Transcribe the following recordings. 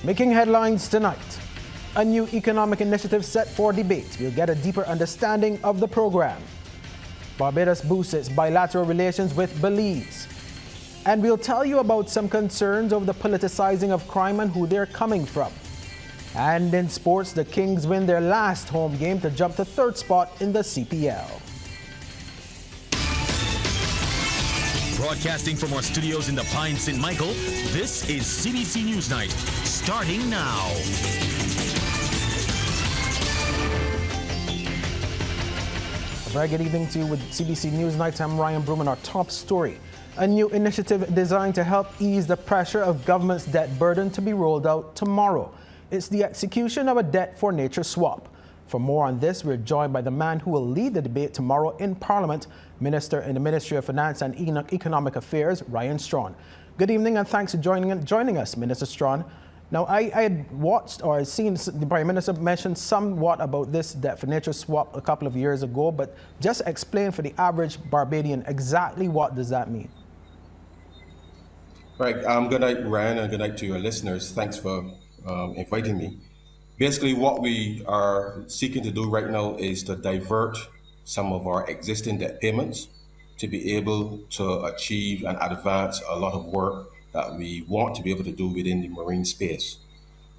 Making headlines tonight. A new economic initiative set for debate. We'll get a deeper understanding of the program. Barbados boosts its bilateral relations with Belize. And we'll tell you about some concerns over the politicizing of crime and who they're coming from. And in sports, the Kings win their last home game to jump to third spot in the CPL. Broadcasting from our studios in the Pine St. Michael, this is CBC NewsNight, starting now. A very good evening to you with CBC NewsNight. I'm Ryan Broom. Our top story. A new initiative designed to help ease the pressure of government's debt burden to be rolled out tomorrow. It's the execution of a debt for nature swap. For more on this, we're joined by the man who will lead the debate tomorrow in Parliament, Minister in the Ministry of Finance and Economic Affairs, Ryan Strawn. Good evening and thanks for joining us, Minister Strawn. Now, I had watched or seen the Prime Minister mention somewhat about this debt for nature swap a couple of years ago, but just explain for the average Barbadian exactly what does that mean? Right. Good night, Ryan, and good night to your listeners. Thanks for inviting me. Basically, what we are seeking to do right now is to divert some of our existing debt payments to be able to achieve and advance a lot of work that we want to be able to do within the marine space.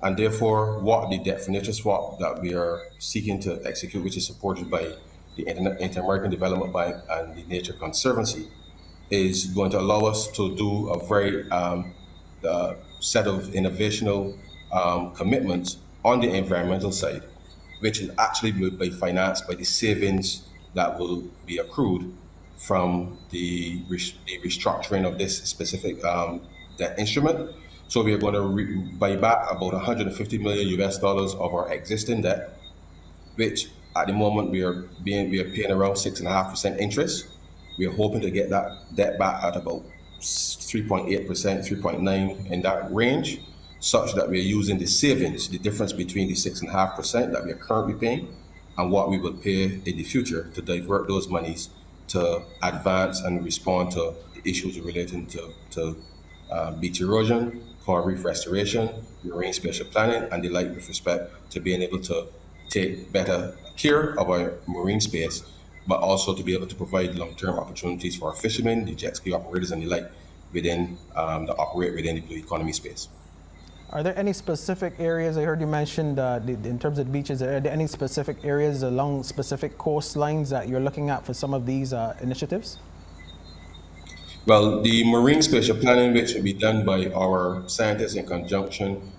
And therefore, what the debt for nature swap that we are seeking to execute, which is supported by the Inter-American Development Bank and the Nature Conservancy, is going to allow us to do a very set of innovational commitments on the environmental side, which is actually will be financed by the savings that will be accrued from the restructuring of this specific debt instrument. So we are going to buy back about $150 million of our existing debt, which at the moment we are paying around 6.5% interest. We are hoping to get that debt back at about 3.8%, 3.9% in that range, such that we are using the savings, the difference between the 6.5% that we are currently paying and what we will pay in the future, to divert those monies to advance and respond to the issues relating to beach erosion, coral reef restoration, marine spatial planning, and the like, with respect to being able to take better care of our marine space, but also to be able to provide long-term opportunities for our fishermen, the jet ski operators, and the like within that operate within the blue economy space. Are there any specific areas, I heard you mentioned in terms of the beaches, are there any specific areas along specific coastlines that you're looking at for some of these initiatives? Well, the marine spatial planning, which will be done by our scientists in conjunction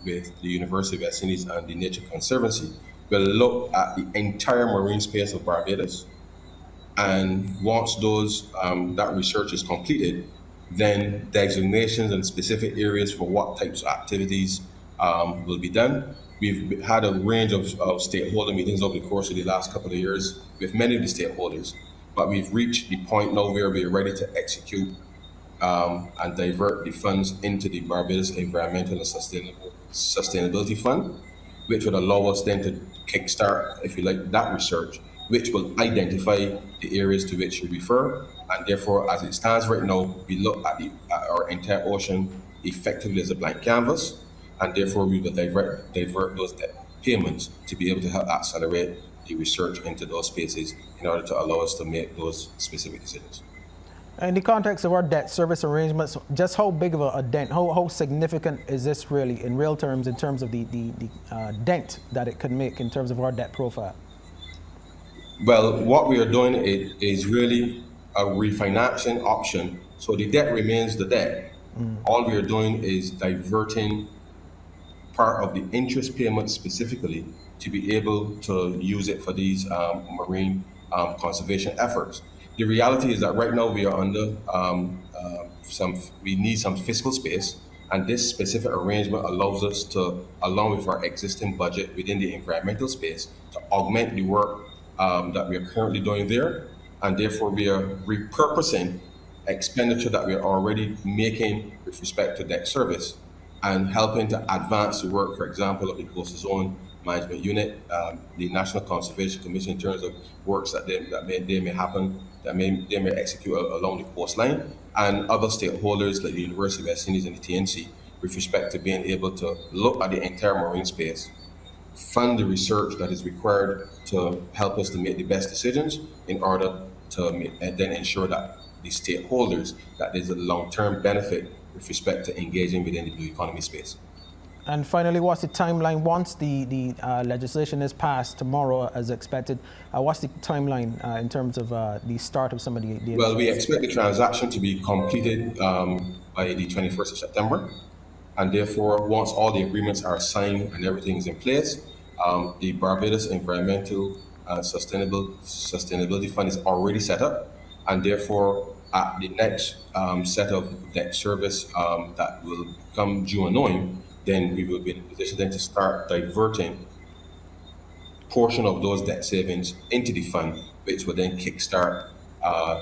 with the University of West Indies and the Nature Conservancy, will look at the entire marine space of Barbados. And once that research is completed, then designations and specific areas for what types of activities will be done. We've had a range of stakeholder meetings over the course of the last couple of years with many of the stakeholders, but we've reached the point now where we're ready to execute and divert the funds into the Barbados Environmental and Sustainability Fund, which would allow us then to kickstart, if you like, that research, which will identify the areas to which you refer. And therefore, as it stands right now, we look at our entire ocean effectively as a blank canvas, and therefore we will divert those payments to be able to help accelerate the research into those spaces in order to allow us to make those specific decisions. In the context of our debt service arrangements, just how big of a dent, how significant is this really in real terms, in terms of the dent that it could make in terms of our debt profile? Well, what we are doing is really a refinancing option. So the debt remains the debt. All we are doing is diverting part of the interest payment specifically to be able to use it for these marine conservation efforts. The reality is that right now we are under we need some fiscal space, and this specific arrangement allows us to, along with our existing budget within the environmental space, to augment the work that we are currently doing there, and therefore we are repurposing expenditure that we are already making with respect to debt service and helping to advance the work, for example, of the Coastal Zone Management Unit, the National Conservation Commission, in terms of works that they may execute along the coastline, and other stakeholders like the University of West Indies and the TNC, with respect to being able to look at the entire marine space, fund the research that is required to help us to make the best decisions in order to and then ensure that the stakeholders, that there's a long-term benefit with respect to engaging within the blue economy space. And finally, what's the timeline once the legislation is passed tomorrow as expected? What's the timeline in terms of the start of some of the Well, we expect the transaction to be completed by the 21st of September. And therefore, once all the agreements are signed and everything is in place, the Barbados Environmental Sustainability Fund is already set up. And therefore, at the next set of debt service that will come due unknowing, then we will be in a position then to start diverting portion of those debt savings into the fund, which will then kickstart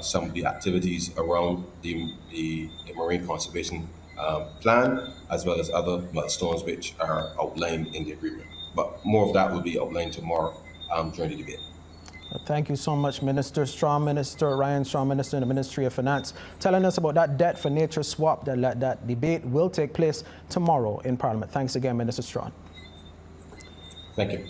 some of the activities around the marine conservation plan, as well as other milestones which are outlined in the agreement. But more of that will be outlined tomorrow during the debate. Thank you so much, Minister Strong, Minister Ryan Strong, Minister in the Ministry of Finance, telling us about that debt for nature swap. That debate will take place tomorrow in Parliament. Thanks again, Minister Strong. Thank you.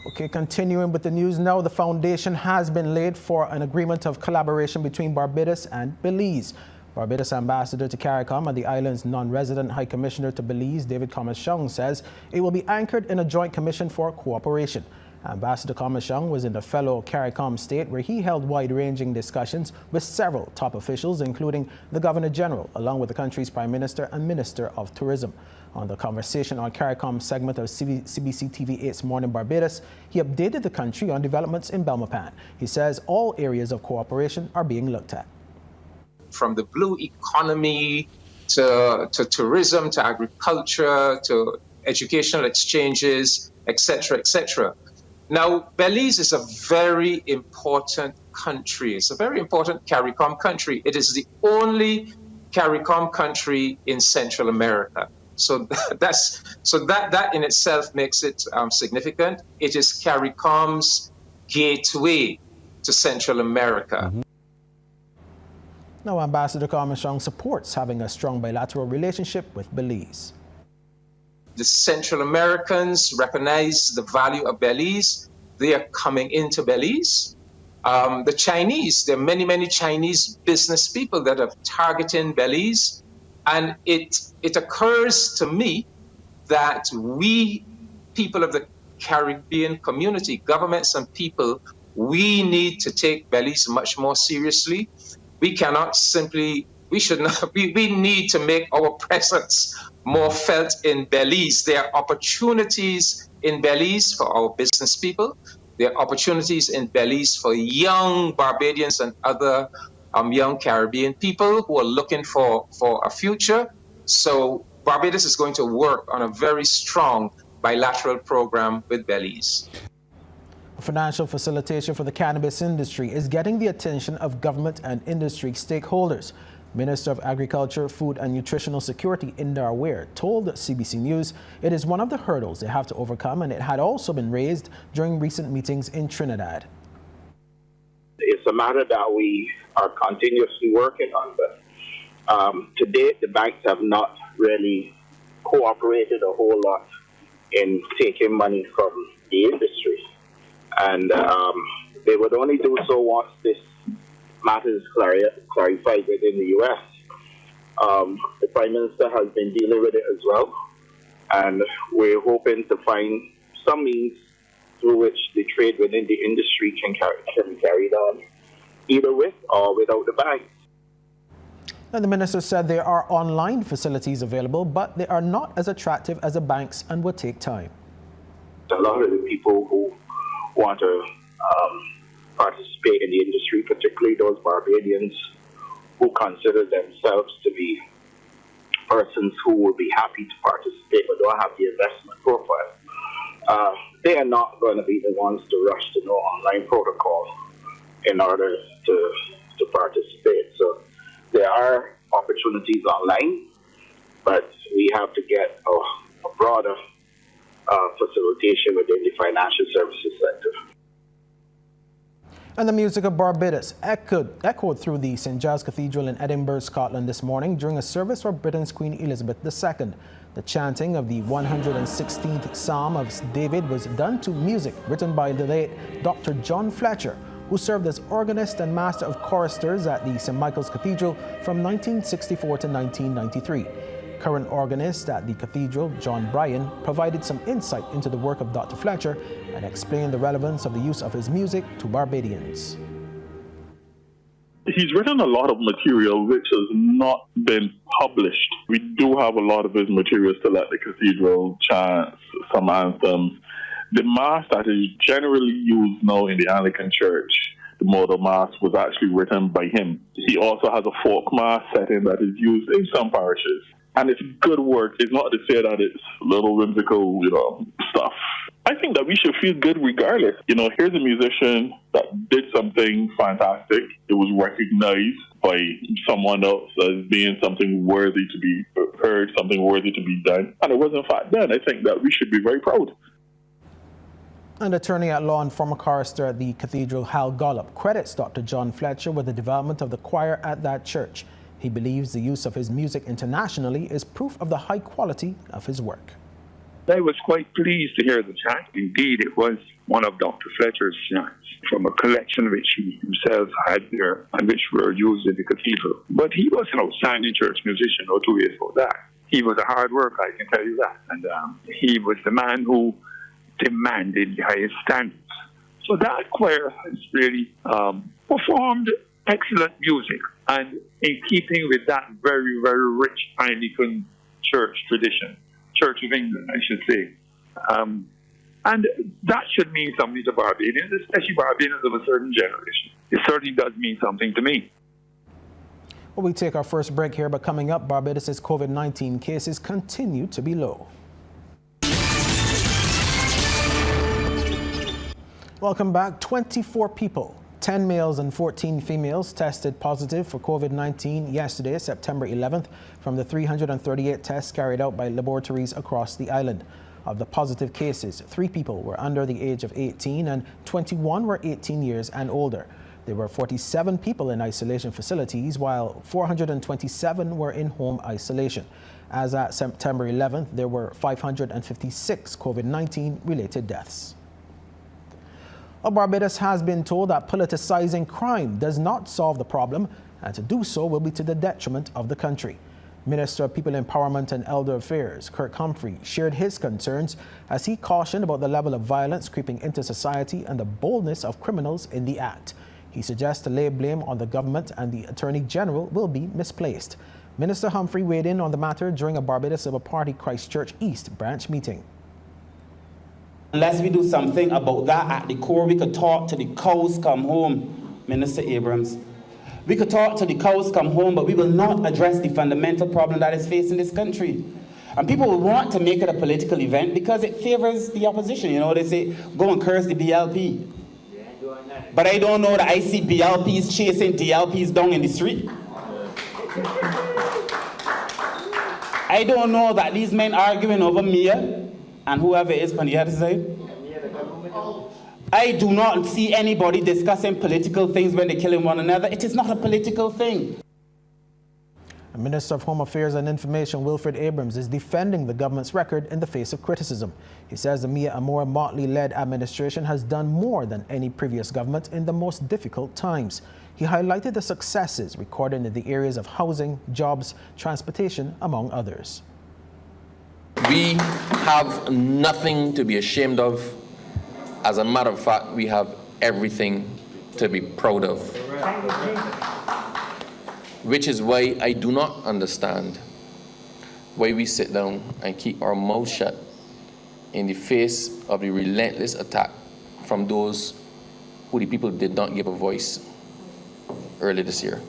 Okay, continuing with the news now, the foundation has been laid for an agreement of collaboration between Barbados and Belize. Barbados Ambassador to CARICOM and the island's non-resident High Commissioner to Belize, David Comachong, says it will be anchored in a joint commission for cooperation. Ambassador Comachong was in the fellow CARICOM state where he held wide-ranging discussions with several top officials, including the Governor-General, along with the country's Prime Minister and Minister of Tourism. On the Conversation on CARICOM segment of CBC TV 8's Morning Barbados, he updated the country on developments in Belmopan. He says all areas of cooperation are being looked at. From the blue economy to tourism, to agriculture, to educational exchanges, etc., etc. Now, Belize is a very important country. It's a very important CARICOM country. It is the only CARICOM country in Central America. So that in itself makes it significant. It is CARICOM's gateway to Central America. Mm-hmm. Now, Ambassador Comachong supports having a strong bilateral relationship with Belize. The Central Americans recognize the value of Belize. They are coming into Belize. The Chinese, there are many Chinese business people that are targeting Belize. And it occurs to me that we, people of the Caribbean community, governments and people, we need to take Belize much more seriously. We need to make our presence more felt in Belize. There are opportunities in Belize for our business people. There are opportunities in Belize for young Barbadians and other young Caribbean people who are looking for a future. So Barbados is going to work on a very strong bilateral program with Belize. Financial facilitation for the cannabis industry is getting the attention of government and industry stakeholders. Minister of Agriculture, Food and Nutritional Security, Indar Ware, told CBC News it is one of the hurdles they have to overcome, and it had also been raised during recent meetings in Trinidad. It's a matter that we are continuously working on, but to date, the banks have not really cooperated a whole lot in taking money from the industry. And they would only do so once this matter is clarified within the U.S. The Prime Minister has been dealing with it as well, and we're hoping to find some means through which the trade within the industry can be carried on, either with or without the banks. And the minister said there are online facilities available, but they are not as attractive as the banks and would take time. A lot of the people who want to participate in the industry, particularly those Barbadians who consider themselves to be persons who will be happy to participate but don't have the investment profile, they are not going to be the ones to rush to know online protocol in order to participate. So there are opportunities online, but we have to get a broader facilitation within the financial services sector. And the music of Barbados echoed through the St. Giles Cathedral in Edinburgh, Scotland this morning during a service for Britain's Queen Elizabeth II. The chanting of the 116th Psalm of David was done to music written by the late Dr. John Fletcher, who served as organist and master of choristers at the St. Michael's Cathedral from 1964 to 1993. Current organist at the cathedral, John Bryan, provided some insight into the work of Dr. Fletcher and explained the relevance of the use of his music to Barbadians. He's written a lot of material which has not been published. We do have a lot of his materials still at the cathedral, chants, some anthems. The Mass that is generally used now in the Anglican Church, the Model Mass, was actually written by him. He also has a folk Mass setting that is used in some parishes. And it's good work. It's not to say that it's little whimsical, stuff. I think that we should feel good regardless. Here's a musician that did something fantastic. It was recognized by someone else as being something worthy to be heard, something worthy to be done. And it was in fact done. I think that we should be very proud. And attorney at law and former chorister at the cathedral, Hal Gollop, credits Dr. John Fletcher with the development of the choir at that church. He believes the use of his music internationally is proof of the high quality of his work. I was quite pleased to hear the chant. Indeed, it was one of Dr. Fletcher's chants from a collection which he himself had there and which were used in the cathedral. But he was an outstanding church musician, no two ways about that. He was a hard worker, I can tell you that. And he was the man who demanded the highest standards. So that choir has really performed excellent music, and in keeping with that very, very rich Anglican church tradition, Church of England, I should say. And that should mean something to Barbadians, especially Barbadians of a certain generation. It certainly does mean something to me. Well, we take our first break here, but coming up, Barbados' COVID-19 cases continue to be low. Welcome back. 24 people, 10 males and 14 females, tested positive for COVID-19 yesterday, September 11th, from the 338 tests carried out by laboratories across the island. Of the positive cases, 3 people were under the age of 18 and 21 were 18 years and older. There were 47 people in isolation facilities, while 427 were in home isolation. As at September 11th, there were 556 COVID-19 related deaths. Barbados has been told that politicizing crime does not solve the problem, and to do so will be to the detriment of the country. Minister of People Empowerment and Elder Affairs, Kirk Humphrey, shared his concerns as he cautioned about the level of violence creeping into society and the boldness of criminals in the act. He suggests to lay blame on the government and the Attorney General will be misplaced. Minister Humphrey weighed in on the matter during a Barbados Labour Party Christchurch East branch meeting. Unless we do something about that at the core, we could talk to the cows come home, Minister Abrams. We could talk to the cows come home, but we will not address the fundamental problem that is facing this country. And people will want to make it a political event because it favors the opposition. They say, go and curse the BLP. But I don't know that I see BLPs chasing DLPs down in the street. I don't know that these men arguing over Mia and whoever it is on the other side. I do not see anybody discussing political things when they're killing one another. It is not a political thing. The Minister of Home Affairs and Information, Wilfred Abrams, is defending the government's record in the face of criticism. He says the Mia Amor Motley-led administration has done more than any previous government in the most difficult times. He highlighted the successes recorded in the areas of housing, jobs, transportation, among others. We have nothing to be ashamed of. As a matter of fact, we have everything to be proud of. Which is why I do not understand why we sit down and keep our mouths shut in the face of the relentless attack from those who the people did not give a voice early this year.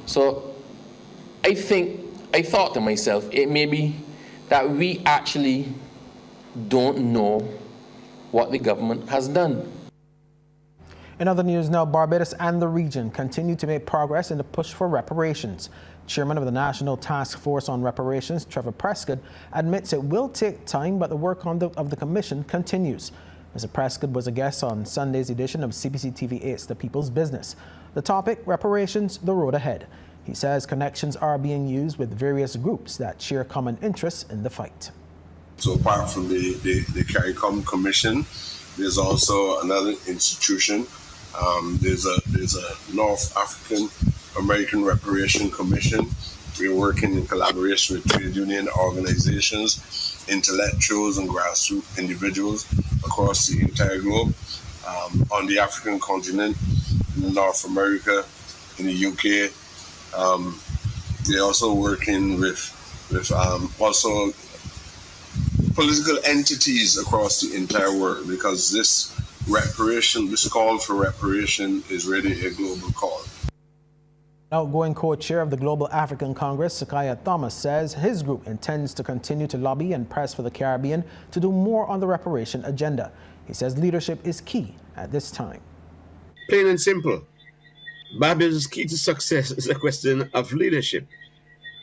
So I thought to myself, it may be that we actually don't know what the government has done. In other news now, Barbados and the region continue to make progress in the push for reparations. Chairman of the National Task Force on Reparations, Trevor Prescott, admits it will take time, but the work of the commission continues. Mr. Prescott was a guest on Sunday's edition of CBC TV 8's The People's Business. The topic, reparations, the road ahead. He says connections are being used with various groups that share common interests in the fight. So apart from the CARICOM Commission, there's also another institution. There's a North African American Reparation Commission. We're working in collaboration with trade union organizations, intellectuals and grassroots individuals across the entire globe. On the African continent, in North America, in the UK, they're also working with also political entities across the entire world, because this call for reparation is really a global call. Outgoing co-chair of the Global African Congress, Sakaya Thomas, says his group intends to continue to lobby and press for the Caribbean to do more on the reparation agenda. He says leadership is key at this time. Plain and simple. Barbados' key to success is a question of leadership.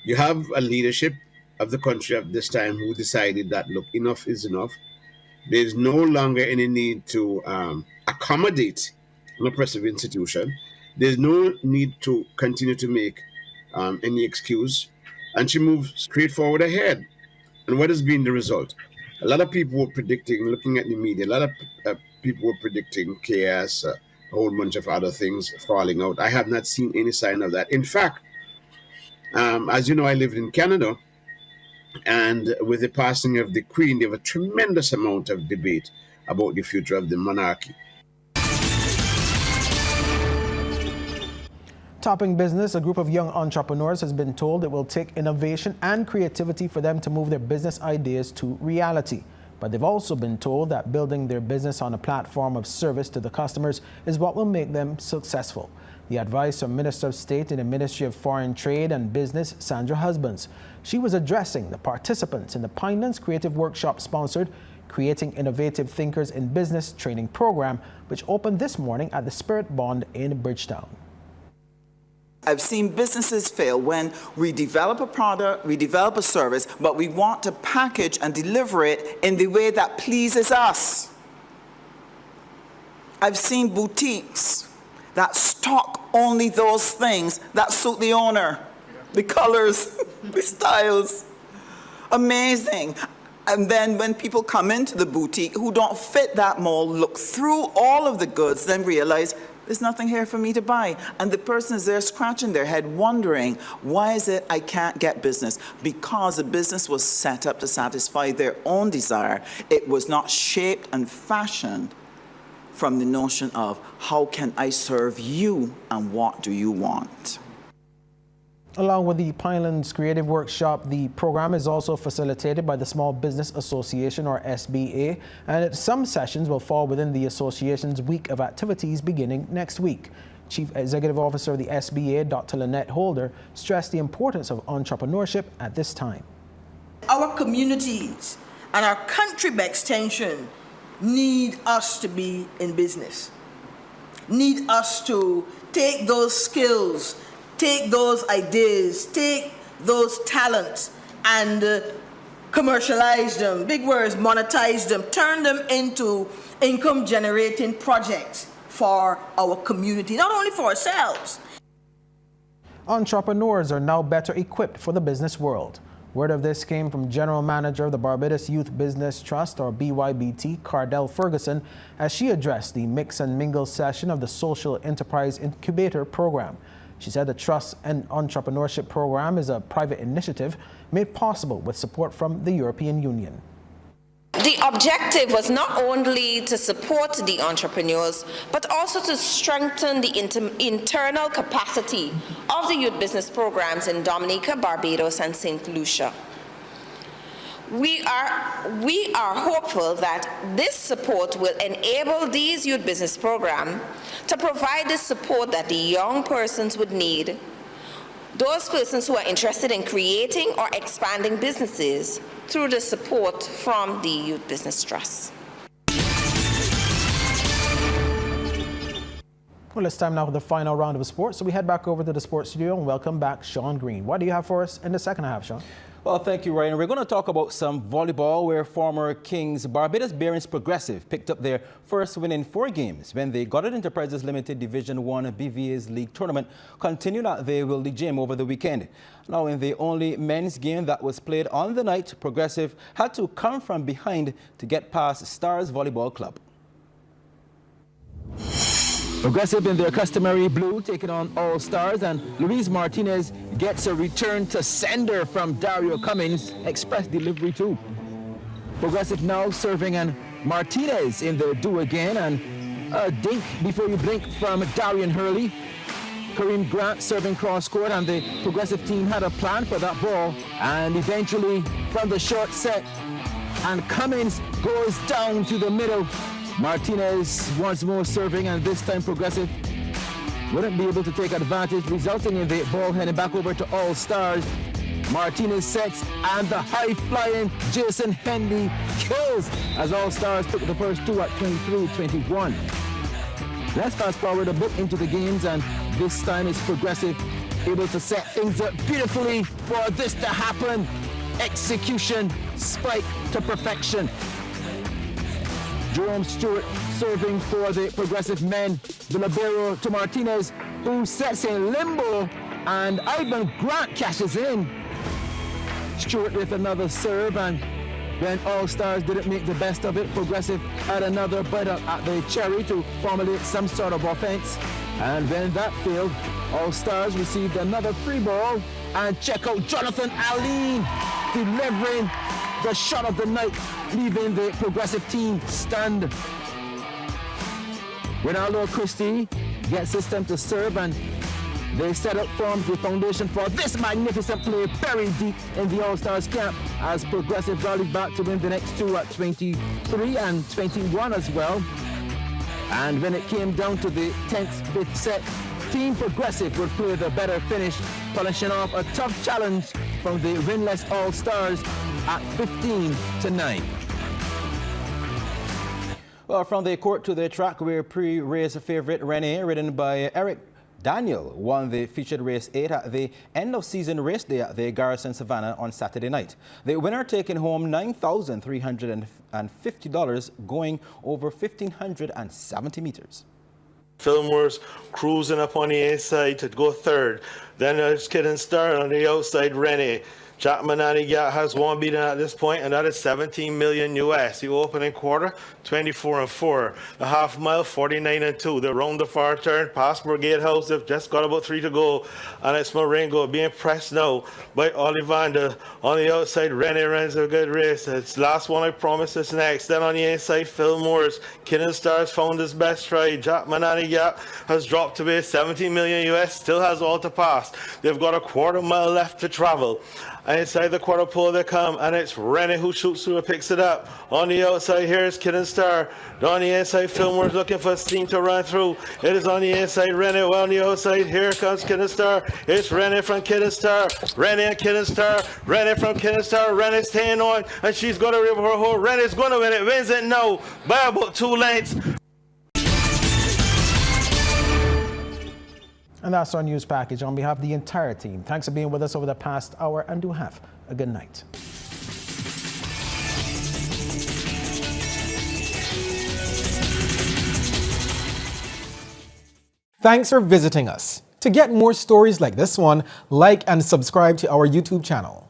You have a leadership of the country at this time who decided that, look, enough is enough. There's no longer any need to accommodate an oppressive institution. There's no need to continue to make any excuse. And she moved straight forward ahead. And what has been the result? A lot of people were predicting, looking at the media, a lot of people were predicting chaos, a whole bunch of other things falling out. I have not seen any sign of that. In fact, as you know, I lived in Canada, and with the passing of the Queen, there was a tremendous amount of debate about the future of the monarchy. Topping business, a group of young entrepreneurs has been told it will take innovation and creativity for them to move their business ideas to reality. But they've also been told that building their business on a platform of service to the customers is what will make them successful. The advice from Minister of State in the Ministry of Foreign Trade and Business, Sandra Husbands. She was addressing the participants in the Pinelands Creative Workshop sponsored Creating Innovative Thinkers in Business training program, which opened this morning at the Spirit Bond in Bridgetown. I've seen businesses fail when we develop a product, we develop a service, but we want to package and deliver it in the way that pleases us. I've seen boutiques that stock only those things that suit the owner, the colors, the styles. Amazing. And then when people come into the boutique who don't fit that mold, look through all of the goods, then realize there's nothing here for me to buy. And the person is there scratching their head wondering, why is it I can't get business? Because the business was set up to satisfy their own desire. It was not shaped and fashioned from the notion of how can I serve you and what do you want? Along with the Pinelands Creative Workshop, the program is also facilitated by the Small Business Association, or SBA, and some sessions will fall within the association's week of activities beginning next week. Chief Executive Officer of the SBA, Dr. Lynette Holder, stressed the importance of entrepreneurship at this time. Our communities and our country by extension need us to be in business, need us to take those skills, take those ideas, take those talents and commercialize them, big words, monetize them, turn them into income generating projects for our community, not only for ourselves. Entrepreneurs are now better equipped for the business world. Word of this came from General Manager of the Barbados Youth Business Trust, or BYBT, Cardell Ferguson, as she addressed the Mix and Mingle session of the Social Enterprise Incubator Program. She said the Trust and Entrepreneurship Program is a private initiative made possible with support from the European Union. The objective was not only to support the entrepreneurs, but also to strengthen the internal capacity of the youth business programs in Dominica, Barbados, and St. Lucia. We are hopeful that this support will enable these youth business programs to provide the support that the young persons would need, those persons who are interested in creating or expanding businesses through the support from the Youth Business Trust. Well, it's time now for the final round of sports, so we head back over to the sports studio and welcome back Sean Green. What do you have for us in the second half, Sean? Well, thank you, Ryan. We're going to talk about some volleyball where former Kings Barbados Progressive picked up their first win in 4 games when the Goddard Enterprises Limited Division 1 BVA's League tournament continued at the Wildy Gym over the weekend. Now, in the only men's game that was played on the night, Progressive had to come from behind to get past Stars Volleyball Club. Progressive in their customary blue taking on All Stars, and Luis Martinez gets a return to sender from Dario Cummins, express delivery too. Progressive now serving, and Martinez in their do again, and a dink before you blink from Darian Hurley. Kareem Grant serving cross court, and the Progressive team had a plan for that ball, and eventually from the short set, and Cummins goes down to the middle. Martinez once more serving, and this time Progressive wouldn't be able to take advantage, resulting in the ball heading back over to All Stars. Martinez sets, and the high-flying Jason Henley kills as All Stars took the first 2 at 23-21. Let's fast forward a bit into the games, and this time it's Progressive able to set things up beautifully for this to happen. Execution, spike to perfection. Jerome Stewart serving for the Progressive men. The libero to Martinez, who sets in limbo, and Ivan Grant cashes in. Stewart with another serve, and when All Stars didn't make the best of it, Progressive had another bite at the cherry to formulate some sort of offense. And when that failed, All Stars received another free ball, and check out Jonathan Aline delivering the shot of the night, leaving the Progressive team stunned. Ronaldo Christie gets his time to serve, and they set up forms the foundation for this magnificent play buried deep in the All-Stars camp as Progressive rallied back to win the next 2 at 23 and 21 as well. And when it came down to the 10th, 5th set, Team Progressive would play the better finish, polishing off a tough challenge from the winless All-Stars at 15-9. Well, from the court to the track, where pre-race favorite Renee, ridden by Eric Daniel, won the featured race 8 at the end of season race day at the Garrison Savannah on Saturday night. The winner taking home $9,350, going over 1,570 meters. Fillmore's cruising up on the inside to go third. Then there's Kid and Star on the outside, Rennie. Jack Manani has one beaten at this point, and that is $17 million US. The opening quarter, 24-4. The half mile, 49-2. They round the far turn, past Brigade House. They've just got about 3 to go, and it's Marengo being pressed now by Ollivander on the outside. Rennie runs a good race. It's last one, I promise, is next. Then on the inside, Fillmore's Kid and Stars found his best stride. Jack Manani has dropped to be $17 million US. Still has all to pass. They've got a quarter mile left to travel. And inside the quarter pole they come, and it's Rennie who shoots through and picks it up. On the outside here is Kid and Star. On the inside, Fillmore's looking for steam to run through. It is on the inside, Rennie. Well, on the outside, here comes Kid and Star. It's Rennie from Kid and Star. Rennie and Kid and Star. Rennie from Kid and Star. Rennie's staying on, and she's going to rip her hole. Rennie's going to win it. Wins it now by about 2 lengths. And that's our news package. On behalf of the entire team, thanks for being with us over the past hour, and do have a good night. Thanks for visiting us. To get more stories like this one, like and subscribe to our YouTube channel.